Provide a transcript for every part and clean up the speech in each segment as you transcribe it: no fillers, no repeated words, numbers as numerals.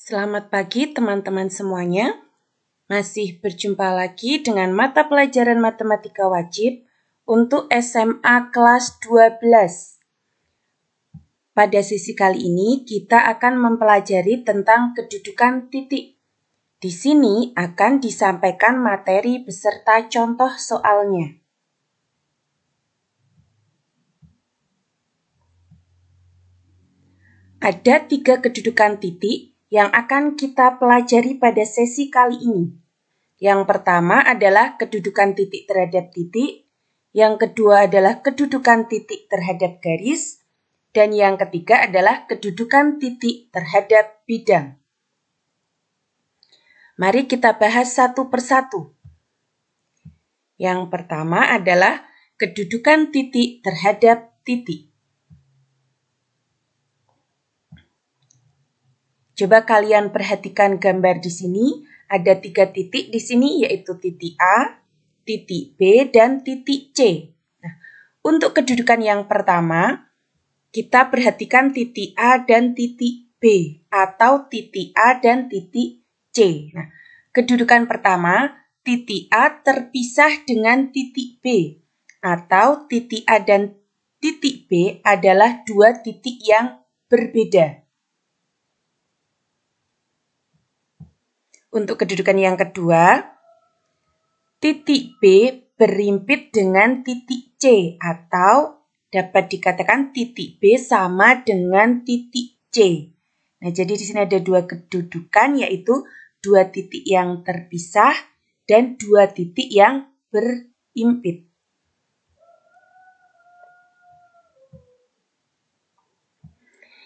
Selamat pagi teman-teman semuanya. Masih berjumpa lagi dengan mata pelajaran matematika wajib untuk SMA kelas 12. Pada sesi kali ini kita akan mempelajari tentang kedudukan titik. Di sini akan disampaikan materi beserta contoh soalnya. Ada 3 kedudukan titik yang akan kita pelajari pada sesi kali ini. Yang pertama adalah kedudukan titik terhadap titik, yang kedua adalah kedudukan titik terhadap garis, dan yang ketiga adalah kedudukan titik terhadap bidang. Mari kita bahas satu persatu. Yang pertama adalah kedudukan titik terhadap titik. Coba kalian perhatikan gambar di sini. Ada 3 titik di sini, yaitu titik A, titik B, dan titik C. Nah, untuk kedudukan yang pertama, kita perhatikan titik A dan titik B, atau titik A dan titik C. Nah, kedudukan pertama, titik A terpisah dengan titik B, atau titik A dan titik B adalah 2 titik yang berbeda. Untuk kedudukan yang kedua, titik B berimpit dengan titik C, atau dapat dikatakan titik B sama dengan titik C. Nah, jadi di sini ada 2 kedudukan, yaitu 2 titik yang terpisah dan 2 titik yang berimpit.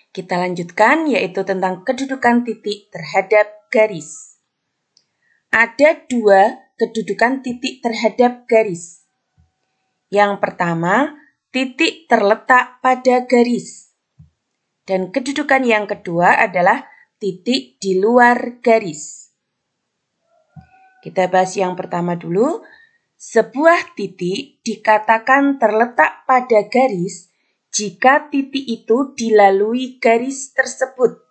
Kita lanjutkan, yaitu tentang kedudukan titik terhadap garis. Ada 2 kedudukan titik terhadap garis. Yang pertama, titik terletak pada garis. Dan kedudukan yang kedua adalah titik di luar garis. Kita bahas yang pertama dulu. Sebuah titik dikatakan terletak pada garis jika titik itu dilalui garis tersebut.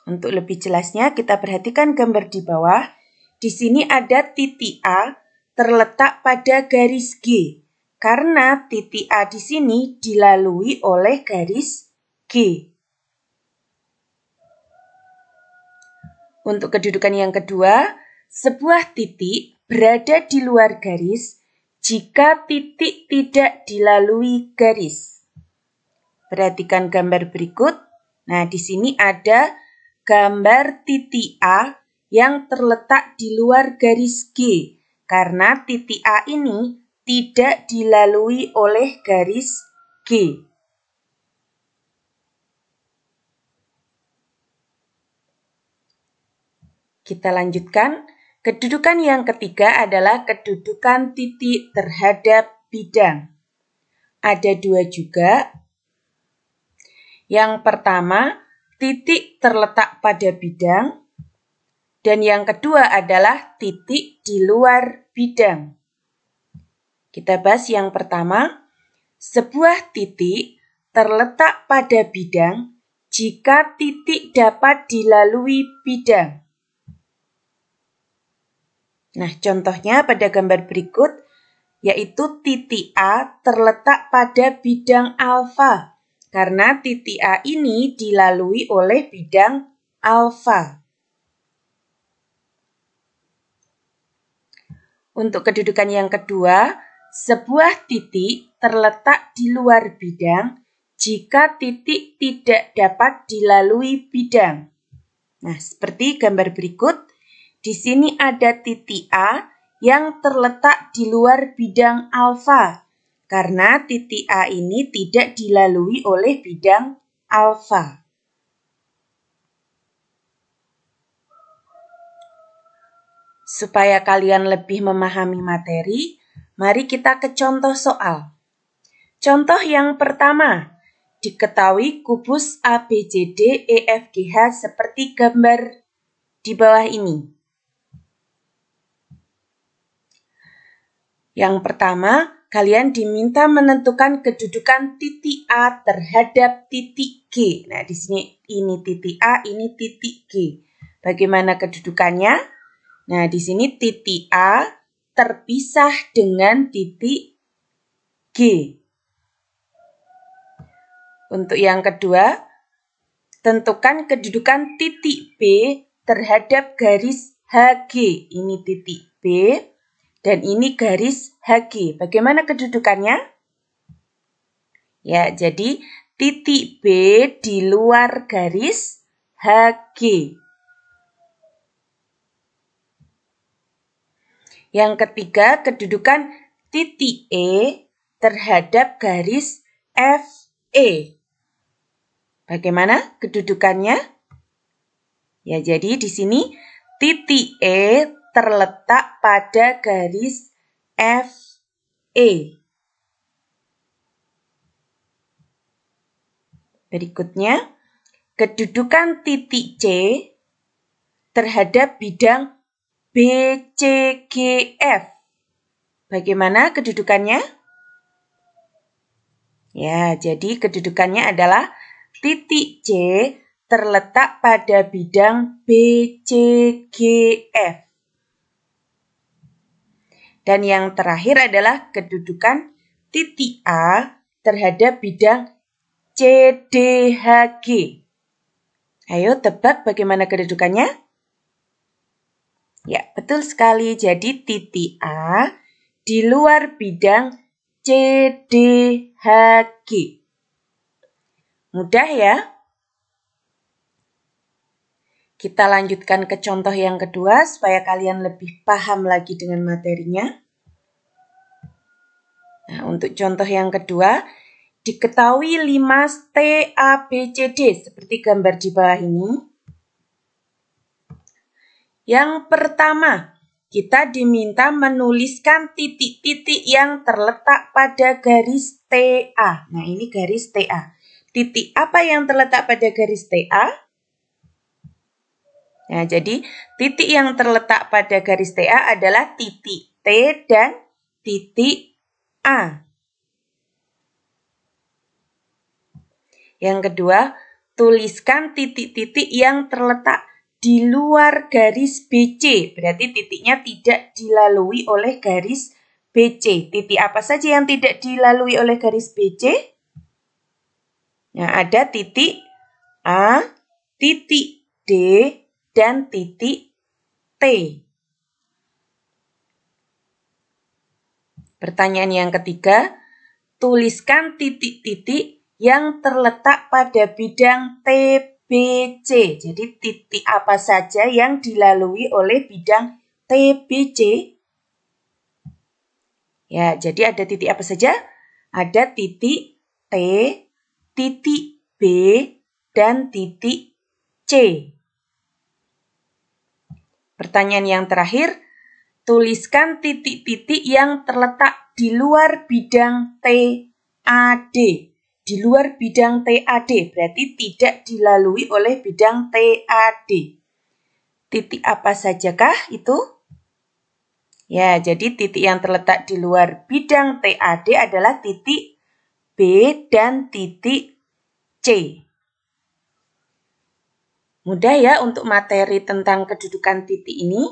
Untuk lebih jelasnya, kita perhatikan gambar di bawah. Di sini ada titik A terletak pada garis G, karena titik A di sini dilalui oleh garis G. Untuk kedudukan yang kedua, sebuah titik berada di luar garis jika titik tidak dilalui garis. Perhatikan gambar berikut. Nah, di sini ada gambar titik A yang terletak di luar garis G, karena titik A ini tidak dilalui oleh garis G. Kita lanjutkan. Kedudukan yang ketiga adalah kedudukan titik terhadap bidang. Ada 2 juga. Yang pertama, titik terletak pada bidang, dan yang kedua adalah titik di luar bidang. Kita bahas yang pertama. Sebuah titik terletak pada bidang jika titik dapat dilalui bidang. Nah, contohnya pada gambar berikut, yaitu titik A terletak pada bidang alfa, karena titik A ini dilalui oleh bidang alfa. Untuk kedudukan yang kedua, sebuah titik terletak di luar bidang jika titik tidak dapat dilalui bidang. Nah, seperti gambar berikut, di sini ada titik A yang terletak di luar bidang alfa, karena titik A ini tidak dilalui oleh bidang alfa. Supaya kalian lebih memahami materi, mari kita ke contoh soal. Contoh yang pertama, diketahui kubus ABCD EFGH seperti gambar di bawah ini. Yang pertama, kalian diminta menentukan kedudukan titik A terhadap titik G. Nah, di sini ini titik A, ini titik G. Bagaimana kedudukannya? Nah, di sini titik A terpisah dengan titik G. Untuk yang kedua, tentukan kedudukan titik B terhadap garis HG. Ini titik B dan ini garis HG. Bagaimana kedudukannya? Ya, jadi titik B di luar garis HG. Yang ketiga, kedudukan titik E terhadap garis FE. Bagaimana kedudukannya? Ya, jadi di sini titik E terletak pada garis FE. Berikutnya, kedudukan titik C terhadap bidang BCGF. Bagaimana kedudukannya? Ya, jadi kedudukannya adalah titik C terletak pada bidang BCGF. Dan yang terakhir adalah kedudukan titik A terhadap bidang CDHG. Ayo tebak bagaimana kedudukannya? Ya, betul sekali. Jadi titik A di luar bidang CDHG. Mudah ya? Kita lanjutkan ke contoh yang kedua supaya kalian lebih paham lagi dengan materinya. Nah, untuk contoh yang kedua, diketahui 5 TABCD seperti gambar di bawah ini. Yang pertama, kita diminta menuliskan titik-titik yang terletak pada garis TA. Nah, ini garis TA. Titik apa yang terletak pada garis TA? Nah, jadi titik yang terletak pada garis TA adalah titik T dan titik A. Yang kedua, tuliskan titik-titik yang terletak di luar garis BC, berarti titiknya tidak dilalui oleh garis BC. Titik apa saja yang tidak dilalui oleh garis BC? Nah, ada titik A, titik D, dan titik T. Pertanyaan yang ketiga, tuliskan titik-titik yang terletak pada bidang TBC. Jadi titik apa saja yang dilalui oleh bidang TBC? Ya, jadi ada titik apa saja? Ada titik T, titik B, dan titik C. Pertanyaan yang terakhir, tuliskan titik-titik yang terletak di luar bidang TAD. Di luar bidang TAD, berarti tidak dilalui oleh bidang TAD. Titik apa sajakah itu? Ya, jadi titik yang terletak di luar bidang TAD adalah titik B dan titik C. Mudah ya untuk materi tentang kedudukan titik ini.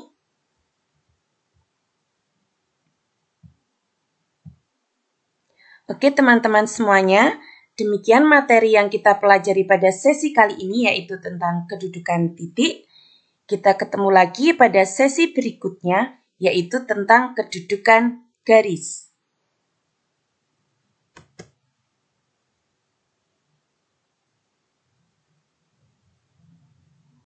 Oke teman-teman semuanya, demikian materi yang kita pelajari pada sesi kali ini yaitu tentang kedudukan titik. Kita ketemu lagi pada sesi berikutnya yaitu tentang kedudukan garis.